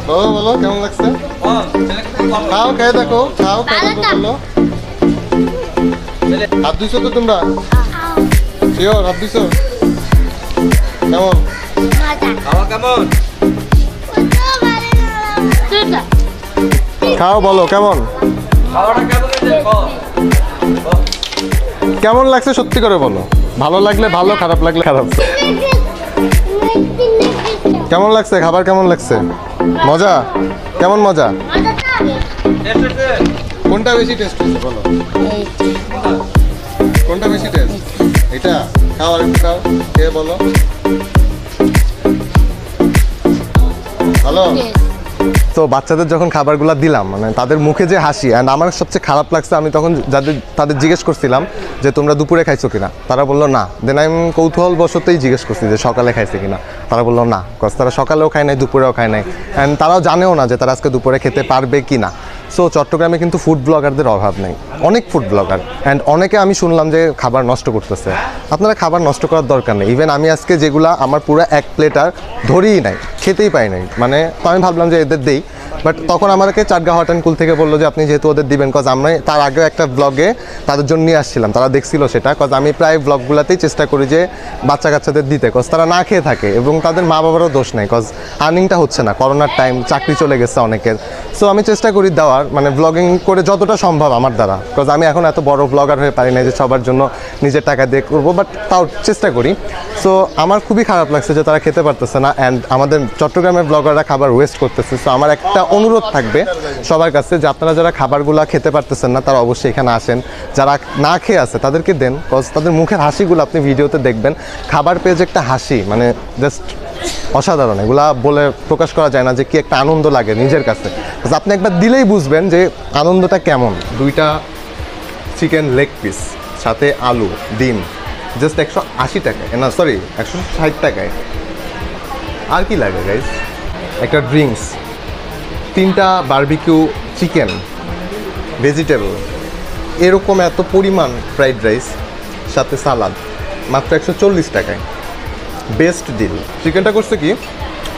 বলো বলো কেমন লাগছে? খাও খেয়ে দেখো, খাও খেয়ে দেখো বলো। হাত দিছো তো তোমরা? শিওর হাত দিছো? কেমন খাওয়া কেমন? খাও বলো কেমন খাওয়াটা কেমন হয়েছে? কেমন লাগছে সত্যি করে বলো। ভালো লাগলে ভালো, খারাপ লাগলে খারাপ। কেমন লাগছে খাবার? কেমন লাগছে? মজা? কেমন মজা? কোনটা বেশি টেস্ট হয়েছে বলো? কোনটা বেশি টেস্ট? এটা খাও, আর একটু খাও, খেয়ে বলো। ভালো। তো বাচ্চাদের যখন খাবারগুলো দিলাম, মানে তাদের মুখে যে হাসি, অ্যান্ড আমার সবচেয়ে খারাপ লাগছে, আমি তখন তাদের জিজ্ঞেস করছিলাম যে তোমরা দুপুরে খাইছো কিনা, তারা বললো না। দেন আমি কৌতূহল বশতই জিজ্ঞেস করছি যে সকালে খাইছে কিনা, তারা বললো না, কজ তারা সকালেও খায় নাই, দুপুরেও খায় নাই, অ্যান্ড তারাও জানেও না যে তারা আজকে দুপুরে খেতে পারবে কি না। সো চট্টগ্রামে কিন্তু ফুড ব্লগারদের অভাব নেই, অনেক ফুড ব্লগার, অ্যান্ড অনেকে আমি শুনলাম যে খাবার নষ্ট করতেছে। আপনারা খাবার নষ্ট করার দরকার নেই। ইভেন আমি আজকে যেগুলা আমার পুরো এক প্লেটার ধরেই নাই, খেতেই পাই নাই, মানে তো আমি ভাবলাম যে এদের দেই, বাট তখন আমাকে চাটগাঁও হট অ্যান্ড কুল থেকে বললো যে আপনি যেহেতু ওদের দিবেন, কজ আমরা তার আগেও একটা ব্লগে তাদের জন্য নিয়ে আসছিলাম, তারা দেখছিল সেটা, কজ আমি প্রায় ব্লগগুলোতেই চেষ্টা করি যে বাচ্চা কাচ্চাদের দিতে, কজ তারা না খেয়ে থাকে এবং তাদের মা বাবারও দোষ নেই, কজ আর্নিংটা হচ্ছে না, করোনার টাইম, চাকরি চলে গেছে অনেকের। সো আমি চেষ্টা করি দেওয়ার, মানে ব্লগিং করে যতটা সম্ভব আমার দ্বারা, কজ আমি এখন এত বড় ব্লগার হয়ে পারি না যে সবার জন্য নিজের টাকা দিয়ে করবো, বাট তাও চেষ্টা করি। সো আমার খুবই খারাপ লাগছে যে তারা খেতে পারতেছে না, অ্যান্ড আমাদের চট্টগ্রামের ব্লগাররা খাবার ওয়েস্ট করতেছে। সো আমার একটা অনুরোধ থাকবে সবার কাছে যে আপনারা যারা খাবারগুলো খেতে পারতেছেন না, তারা অবশ্যই এখানে আসেন, যারা না খেয়ে আছে তাদেরকে দেন, কজ তাদের মুখের হাসিগুলো আপনি ভিডিওতে দেখবেন, খাবার পেয়ে যে একটা হাসি, মানে জাস্ট অসাধারণ, এগুলা বলে প্রকাশ করা যায় না যে কি একটা আনন্দ লাগে নিজের কাছে। আপনি একবার দিলেই বুঝবেন যে আনন্দটা কেমন। 2টা চিকেন লেগ পিস, সাথে আলু, ডিম, জাস্ট 180 টাকায়, না সরি 160 টাকায়। আর কি লাগে গাইস? একটা ড্রিঙ্কস, 3টা বারবিকিউ চিকেন, ভেজিটেবল, এরকম এত পরিমাণ ফ্রাইড রাইস, সাথে সালাদ, মাত্র 140 টাকায়। Best deal. চিকেনটা করছে কি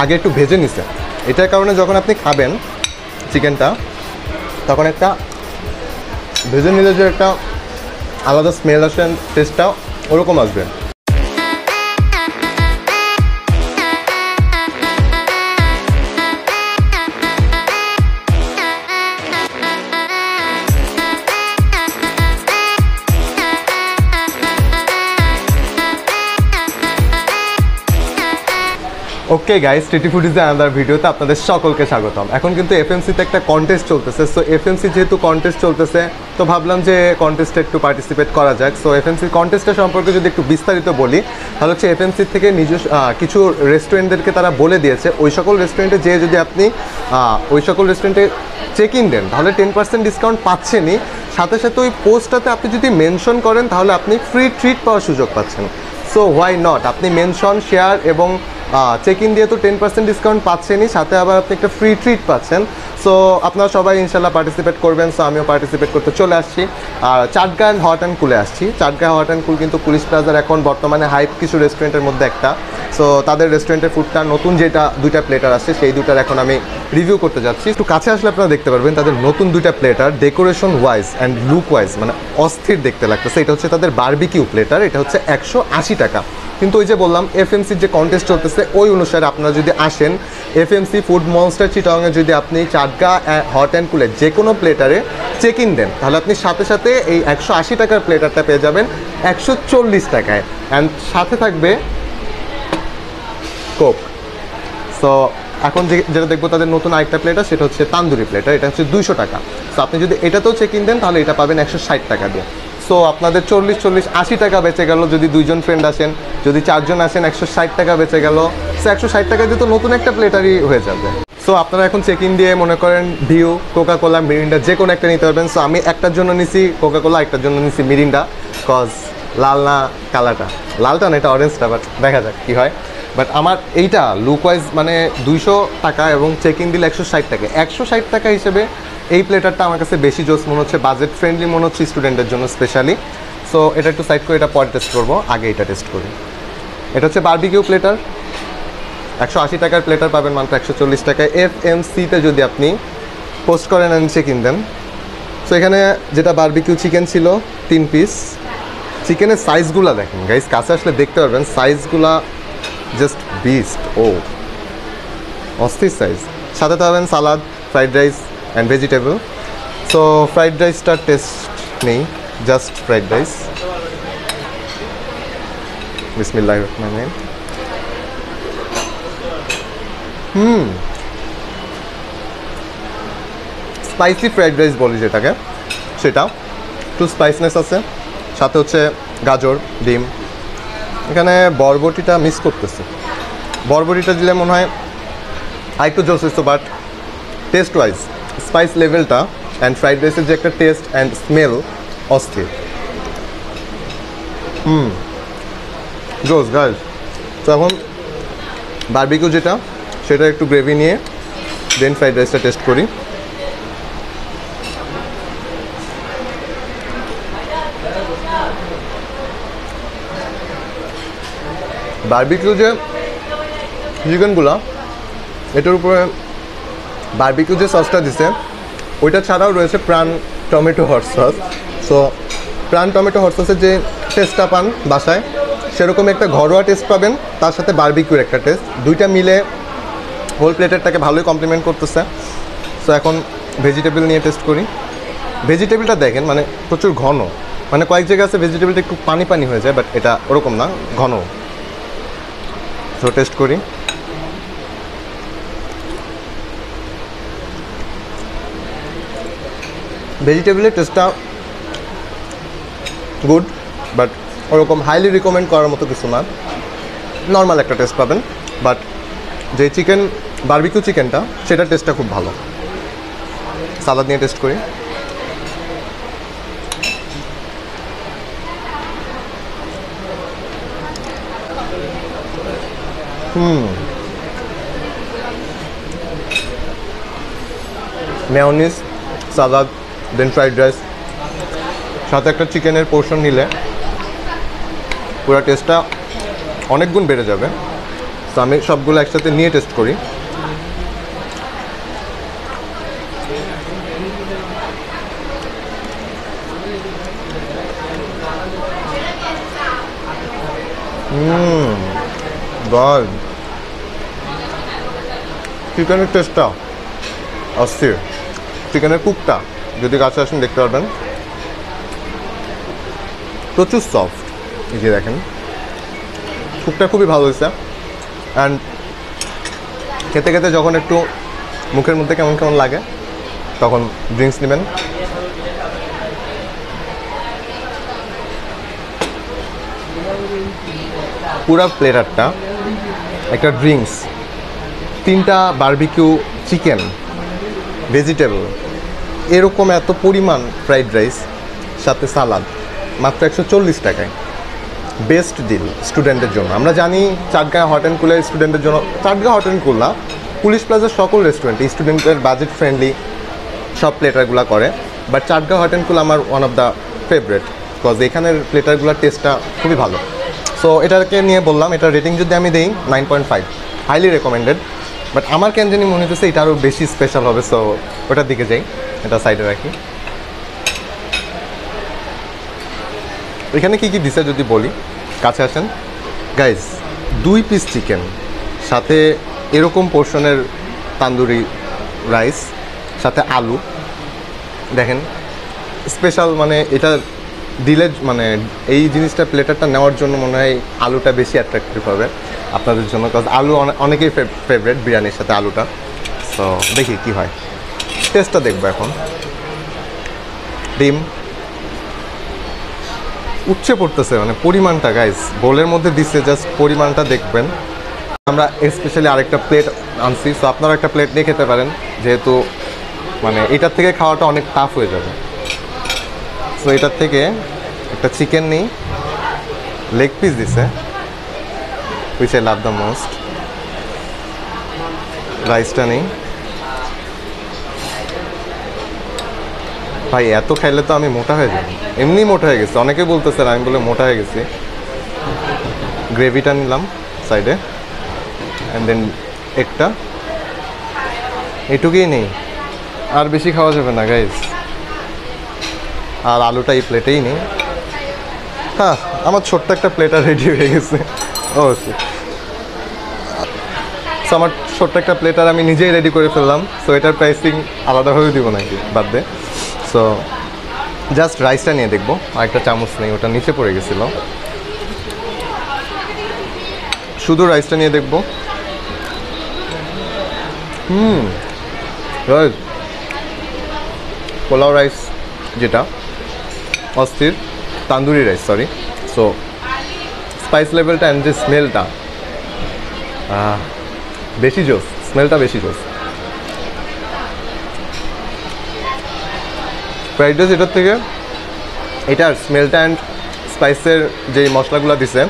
আগে একটু ভেজে নিছে, এটার কারণে যখন আপনি খাবেন চিকেনটা, তখন একটা ভেজে নিলে যে একটা আলাদা স্মেল আসে, টেস্টটা ওরকম আসবে। Okay guys, streety food is another ভিডিওতে আপনাদের সকলকে স্বাগতম। এখন কিন্তু এফএমসিতে একটা কন্টেস্ট চলতেছে। সো এফএমসি যেহেতু কন্টেস্ট চলতেছে, তো ভাবলাম যে কন্টেস্টে একটু পার্টিসিপেট করা যাক। সো এফএমসি কন্টেস্টের সম্পর্কে যদি একটু বিস্তারিত বলি, তাহলে হচ্ছে এফএমসি থেকে নিজস্ব কিছু রেস্টুরেন্টদেরকে তারা বলে দিয়েছে, ওই সকল রেস্টুরেন্টে যেয়ে যদি আপনি ওই সকল রেস্টুরেন্টে চেক ইন দেন, তাহলে 10% ডিসকাউন্ট পাচ্ছেনই, সাথে সাথে ওই পোস্টটাতে আপনি যদি মেনশন করেন, তাহলে আপনি ফ্রি ট্রিট পাওয়ার সুযোগ পাচ্ছেন। সো হোয়াই নট, আপনি মেনশন, শেয়ার এবং চেক ইন দিয়ে তো 10% ডিসকাউন্ট পাচ্ছেনই, সাথে আবার আপনি একটা ফ্রি ট্রিট পাচ্ছেন। সো আপনারা সবাই ইনশাল্লাহ পার্টিসিপেট করবেন। সো আমিও পার্টিসিপেট করতে চলে আসছি, আর চাটগাঁও হট অ্যান্ড কুলে আসছি। চাটগাঁও হট অ্যান্ড কুল কিন্তু পুলিশ প্লাজার এখন বর্তমানে হাইপ কিছু রেস্টুরেন্টের মধ্যে একটা। সো তাদের রেস্টুরেন্টের ফুডটা নতুন যেটা 2টা প্লেটার আসছে, সেই 2টার এখন আমি রিভিউ করতে যাচ্ছি। একটু কাছে আসলে আপনারা দেখতে পারবেন তাদের নতুন 2টা platter decoration wise and look wise মানে অস্থির দেখতে লাগতেছে। এটা হচ্ছে তাদের বারবিকিউ প্লেটার, এটা হচ্ছে 180 টাকা। কিন্তু ওই যে বললাম এফএমসির যে কন্টেস্ট চলতেছে, ওই অনুসারে আপনারা যদি আসেন এফএমসি ফুড মনস্টার চিটাগংয়ে, যদি আপনি চাটগাঁও হট অ্যান্ড কুলে যে কোনো প্লেটারে চেক ইন দেন, তাহলে আপনি সাথে সাথে এই 180 টাকার প্লেটারটা পেয়ে যাবেন 140 টাকায়, অ্যান্ড সাথে থাকবে কোক। সো এখন যেটা দেখবো তাদের নতুন আরেকটা প্লেটার, সেটা হচ্ছে তান্দুরি প্লেটার, এটা হচ্ছে 200 টাকা। সো আপনি যদি এটাতেও চেক ইন দেন, তাহলে এটা পাবেন 160 টাকা দিয়ে। সো আপনাদের 40-80 টাকা বেঁচে গেল যদি 2জন ফ্রেন্ড আসেন, যদি 4জন আসেন 160 টাকা বেঁচে গেল। সো 160 টাকা দিয়ে তো নতুন একটা প্লেটারই হয়ে যাবে। সো আপনারা এখন চেক ইন দিয়ে মনে করেন ভিউ, কোকা-কোলা, মিরিন্ডা যে কোনো একটা নিতে পারবেন। সো আমি একটার জন্য নিছি কোকা-কোলা, একটার জন্য নিছি মিরিন্ডা, কজ লাল না কালারটা, লালটা না এটা অরেঞ্জটা, বাট দেখা যাক কী হয়। বাট আমার এইটা লুক ওয়াইজ মানে 200 টাকা এবং চেক ইন দিলে 160 টাকা, 160 টাকা হিসেবে এই প্লেটারটা আমার কাছে বেশি জোস মনে হচ্ছে, বাজেট ফ্রেন্ডলি মনে হচ্ছে স্টুডেন্টের জন্য স্পেশালি। সো এটা একটু সাইড করে এটা পরে টেস্ট করবো, আগে এটা টেস্ট করি। এটা হচ্ছে বারবিকিউ প্লেটার, 180 টাকার প্লেটার পাবেন মাত্র 140 টাকায়। FMC-তে যদি আপনি পোস্ট করেন আর নিচে কিনতেন। সো এখানে যেটা বারবিকিউ চিকেন ছিল 3 পিস। চিকেনের সাইজগুলো দেখেন গাইস, কাছে আসলে দেখতে পারবেন সাইজগুলা জাস্ট বিস্ট। ও অস্থির সাইজ। সাথে পাবেন salad, fried rice and vegetable. So fried রাইসটার টেস্ট নেই, জাস্ট ফ্রাইড রাইস। বিসমিল্লাহির রহমানির রহিম। স্পাইসি ফ্রাইড রাইস বলি যেটাকে, সেটা একটু স্পাইসনেস আছে। সাথে হচ্ছে গাজর, ডিম। এখানে বরবটিটা মিস করতেছে, বরবটিটা দিলে মনে হয় আরেকটু জোস হইতো, বাট টেস্ট ওয়াইজ স্পাইস লেভেলটা অ্যান্ড ফ্রাইড রাইসের যে একটা টেস্ট অ্যান্ড স্মেল অস্থির। জোস গাইস। তো এখন বারবিকিউ যেটা, সেটা একটু গ্রেভি নিয়ে দেন ফ্রাইড রাইসটা টেস্ট করি। বারবিকিউ যে চিকেনগুলো, এটার উপরে বারবিকিউ যে সসটা দিছে ওইটা ছাড়াও রয়েছে প্রাণ টমেটো হট সস। সো প্রাণ টমেটো হট সসের যে টেস্টটা পান বাসায়, সেরকম একটা ঘরোয়া টেস্ট পাবেন, তার সাথে বারবিকিউর একটা টেস্ট, দুইটা মিলে হোল প্লেটারটাকে ভালোই কমপ্লিমেন্ট করতেছে। সো এখন ভেজিটেবল নিয়ে টেস্ট করি। ভেজিটেবলটা দেখেন মানে প্রচুর ঘন, মানে কয়েক জায়গায় আছে ভেজিটেবলটা একটু পানি পানি হয়ে যায়, বাট এটা ওরকম না, ঘন। সো টেস্ট করি। ভেজিটেবলের টেস্টটা গুড, বাট ওরকম হাইলি রিকমেন্ড করার মতো কিছু না, নর্মাল একটা টেস্ট পাবেন। বাট যে চিকেন বারবিকিউ চিকেনটা, সেটার টেস্টটা খুব ভালো। সালাদ নিয়ে টেস্ট করি। মেয়োনিজ, সালাদ, দেন ফ্রাইড রাইস, সাথে একটা চিকেনের পোর্শন নিলে পুরো টেস্টটা অনেক গুণ বেড়ে যাবে। তো আমি সবগুলো একসাথে নিয়ে টেস্ট করি। গড, চিকেনের টেস্টটা অস্থির। চিকেনের কুকটা যদি কাছে আসেন দেখতে পারবেন প্রচুর সফট। এই যে দেখেন কুকটা খুবই ভালো হয়েছে। অ্যান্ড খেতে খেতে যখন একটু মুখের মধ্যে কেমন কেমন লাগে তখন ড্রিঙ্কস নেবেন। পুরা প্লেটারটা একটা ড্রিঙ্কস, 3টা বারবিকিউ চিকেন, ভেজিটেবল, এরকম এত পরিমাণ ফ্রাইড রাইস, সাথে সালাদ, মাত্র 140 টাকায়। বেস্ট ডিল স্টুডেন্টের জন্য। আমরা জানি চাটগাঁ হট অ্যান্ড কুলের স্টুডেন্টের জন্য, চাটগাঁ হট অ্যান্ড কুল না, পুলিশ প্লাজার সকল রেস্টুরেন্ট স্টুডেন্টের বাজেট ফ্রেন্ডলি সব প্লেটারগুলো করে। বাট চাটগাঁ হট অ্যান্ড কুল আমার one of the favourite, because এখানের প্লেটারগুলোর টেস্টটা খুবই ভালো। সো এটাকে নিয়ে বললাম, এটার রেটিং যদি আমি দিই 9.5, হাইলি রেকমেন্ডেড। বাট আমার কেন জানি মনে হচ্ছে এটা আরও বেশি স্পেশাল হবে। সো ওটার দিকে যাই, এটা সাইডে রাখি। এখানে কী কী দিছে যদি বলি, কাছে আসেন গাইজ। 2 পিস চিকেন, সাথে এরকম পোর্শনের তান্দুরি রাইস, সাথে আলু। দেখেন স্পেশাল, মানে এটা দিলে মানে এই জিনিসটা প্লেটারটা নেওয়ার জন্য মনে হয় আলুটা বেশি অ্যাট্রাক্টিভ হবে আপনাদের জন্য, বিকজ আলু অনেকেই ফেভারেট বিরিয়ানির সাথে আলুটা। সো দেখি কি হয়, টেস্টটা দেখবো এখন। ডিম উচ্ছে পড়তেছে, মানে পরিমাণটা গাইস বোলের মধ্যে দিচ্ছে, জাস্ট পরিমাণটা দেখবেন। আমরা স্পেশালি আরেকটা প্লেট আনছি, সো আপনারা একটা প্লেট নিয়ে খেতে পারেন, যেহেতু মানে এটার থেকে খাওয়াটা অনেক টাফ হয়ে যাবে। সো এটার থেকে একটা চিকেন নিই, লেগ পিস দিছে, which I love the most. রাইসটা নেই ভাই, এত খাইলে তো আমি মোটা হয়ে যাই, এমনি মোটা হয়ে গেছি, অনেকে বলতেছে আমি বলে মোটা হয়ে গেছি। গ্রেভিটা নিলাম সাইডে, অ্যান্ড দেন একটা এটুকুই নেই, আর বেশি খাওয়া যাবে না গাইজ। আর আলুটা এই প্লেটেই নেই। হ্যাঁ, আমার ছোট্ট একটা প্লেটার রেডি হয়ে গেছে অবশ্যই। সো আমার ছোট্ট একটা প্লেটার আমি নিজেই রেডি করে ফেললাম। সো এটার প্রাইসিং আলাদাভাবে দিব নাকি বাদ দে। সো জাস্ট রাইসটা নিয়ে দেখবো, আর একটা চামচ নেই, ওটা নিচে পড়ে গেছিলো। শুধু রাইসটা নিয়ে দেখবো। রাইস, পোলাও রাইস যেটা অস্থির, tandoori rice sorry. So spice লেভেলটা অ্যান্ড যে স্মেলটা বেশি জোস, স্মেলটা বেশি জোস। ফ্রাইড রাইস এটার থেকে এটার স্মেলটা অ্যান্ড স্পাইসের যে মশলাগুলো দিছে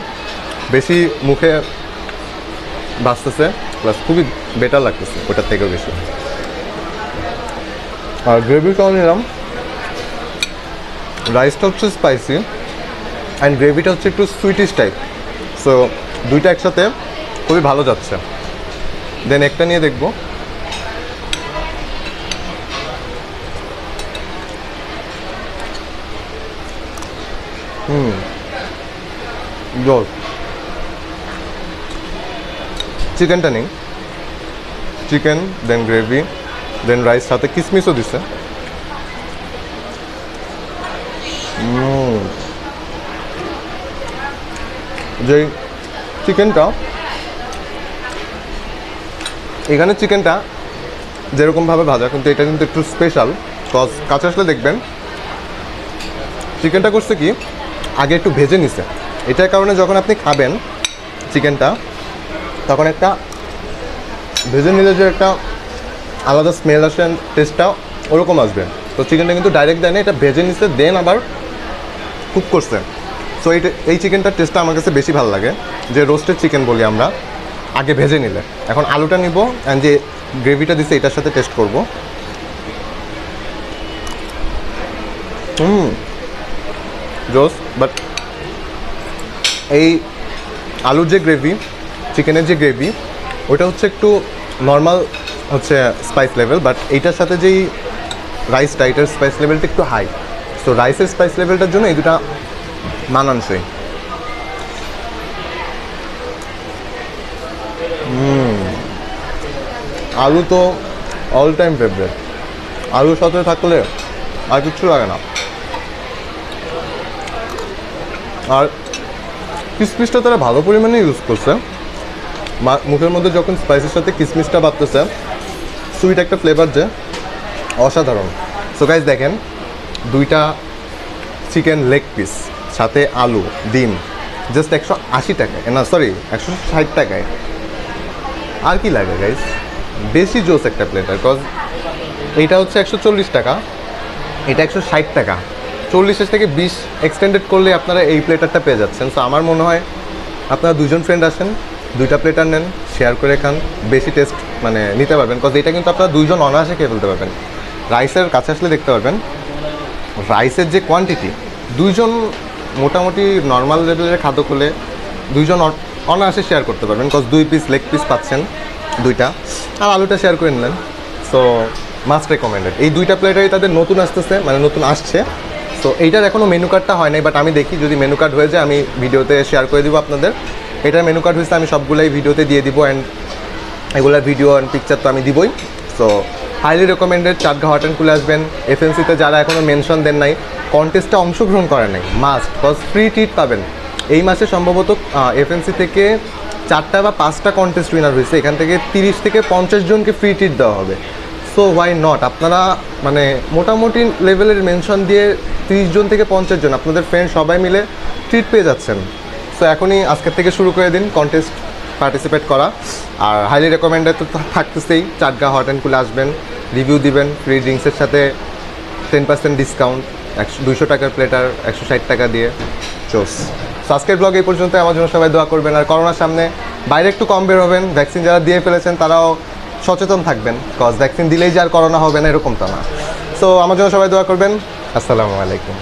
বেশি মুখে বাঁচতেছে, প্লাস খুবই বেটার লাগতেছে ওটার থেকেও বেশি। আর গ্রেভিটাও নিলাম, রাইসটা হচ্ছে স্পাইসি অ্যান্ড গ্রেভিটা হচ্ছে একটু সুইটিশ টাইপ। সো দুইটা একসাথে খুবই ভালো যাচ্ছে। দেন একটা নিয়ে দেখবো। চিকেনটা নেই, চিকেন দেন গ্রেভি দেন রাইস, সাথে কিসমিসও দিছে। যে চিকেনটা এখানে চিকেনটা যেরকমভাবে ভাজা, কিন্তু এটা কিন্তু একটু স্পেশাল। কজ কাছে আসলে দেখবেন চিকেনটা করছে কি আগে একটু ভেজে নিছে। এটার কারণে যখন আপনি খাবেন চিকেনটা তখন একটা ভেজে নিলে যে একটা আলাদা স্মেল আসে, টেস্টটা ওরকম আসবে। তো চিকেনটা কিন্তু ডাইরেক্ট দেয় না, এটা ভেজে নিছে দেন আবার কুক করছে। সো এই চিকেনটার টেস্টটা আমার কাছে বেশি ভালো লাগে, যে রোস্টেড চিকেন বলি আমরা আগে ভেজে নিলে। এখন আলুটা নিব অ্যান্ড যে গ্রেভিটা দিছে এটার সাথে টেস্ট করব। জোস, বাট এই আলুর যে গ্রেভি, চিকেনের যে গ্রেভি, ওটা হচ্ছে একটু নর্মাল হচ্ছে স্পাইস লেভেল, বাট এইটার সাথে যেই রাইসটা এটার স্পাইস লেভেলটা একটু হাই। সো রাইসের স্পাইস লেভেলটার জন্য এই দুটা মানানসই। আলু তো অল টাইম ফেভারিট, আলুর সাথে থাকলে আর কিচ্ছু লাগে না। আর কিসমিসটা তারা ভালো পরিমাণে ইউজ করছে, মুখের মধ্যে যখন স্পাইসের সাথে কিসমিসটা বাড়তেছে সুইট একটা ফ্লেভার যে অসাধারণ। সো গাইজ দেখেন, দুইটা চিকেন লেগ পিস সাথে আলু ডিম জাস্ট 180 টাকায়, না সরি 160 টাকায়। আর কি লাগে গাইজ, বেশি জোস একটা প্লেটার। কজ এইটা হচ্ছে 140 টাকা, এটা 160 টাকা, 40 থেকে 20 এক্সটেন্ডেড করলে আপনারা এই প্লেটারটা পেয়ে যাচ্ছেন। সো আমার মনে হয় আপনারা দুজন ফ্রেন্ড আসেন, দুইটা প্লেটার নেন, শেয়ার করে খান, বেশি টেস্ট মানে নিতে পারবেন। কজ এটা কিন্তু আপনারা দুইজন অনায়াসে খেয়ে ফেলতে পারবেন। রাইসের কাছে আসলে দেখতে পারবেন রাইসের যে কোয়ান্টিটি, দুইজন মোটামুটি নর্মাল লেভেলের খাদ্য করলে দুইজন অনায়াসে শেয়ার করতে পারবেন। কজ 2 পিস লেগ পিস পাচ্ছেন দুইটা, আর আলুটা শেয়ার করে নিলেন। So must recommended. এই দুইটা প্লেটারই তাদের নতুন আসতেছে, মানে নতুন আসছে। সো এইটার এখনও মেনু কার্ডটা হয় নাই, বাট আমি দেখি যদি মেনু কার্ড হয়ে যায় আমি ভিডিওতে শেয়ার করে দিব আপনাদের। এটার মেনু কার্ড হয়েছে আমি সবগুলাই ভিডিওতে দিয়ে দিব, অ্যান্ড এগুলোর ভিডিও অ্যান্ড পিকচার তো আমি দিবই। So highly recommended. Chatgaon hot and কুলে আসবেন। এফএনসিতে যারা এখনও মেনশন দেন নাই, কন্টেস্টে অংশগ্রহণ করেন নাই, মাস্ট, কজ ফ্রি ট্রিট পাবেন। এই মাসে সম্ভবত এফএনসি থেকে 4টা বা 5টা কন্টেস্ট উইনার হয়েছে, এখান থেকে 30 থেকে 50 জনকে ফ্রি ট্রিট দেওয়া হবে। সো হোয়াই নট, আপনারা মানে মোটামুটি লেভেলের মেনশন দিয়ে 30 জন থেকে 50 জন আপনাদের ফ্রেন্ড সবাই মিলে ট্রিট পেয়ে যাচ্ছেন। সো এখনই আজকের থেকে শুরু করে দিন কন্টেস্ট পার্টিসিপেট করা। আর হাইলি রেকমেন্ডেড তো থাকতেছেই, চাটগাঁও হট অ্যান্ড কুলে আসবেন, রিভিউ দিবেন, ফ্রি ড্রিঙ্কসের সাথে 10% ডিসকাউন্ট, 200 টাকার প্লেটার 160 টাকা দিয়ে। চোস। সো আজকের ব্লগ এই পর্যন্ত। আমার জন্য সবাই দোয়া করবেন, আর করোনার সামনে বাইরে একটু কম বের হবেন। ভ্যাকসিন যারা দিয়ে ফেলেছেন তারাও সচেতন থাকবেন, কজ ভ্যাকসিন দিলেই যে আর করোনা হবে না এরকম তো না। সো আমার জন্য সবাই দোয়া করবেন। আসসালামু আলাইকুম।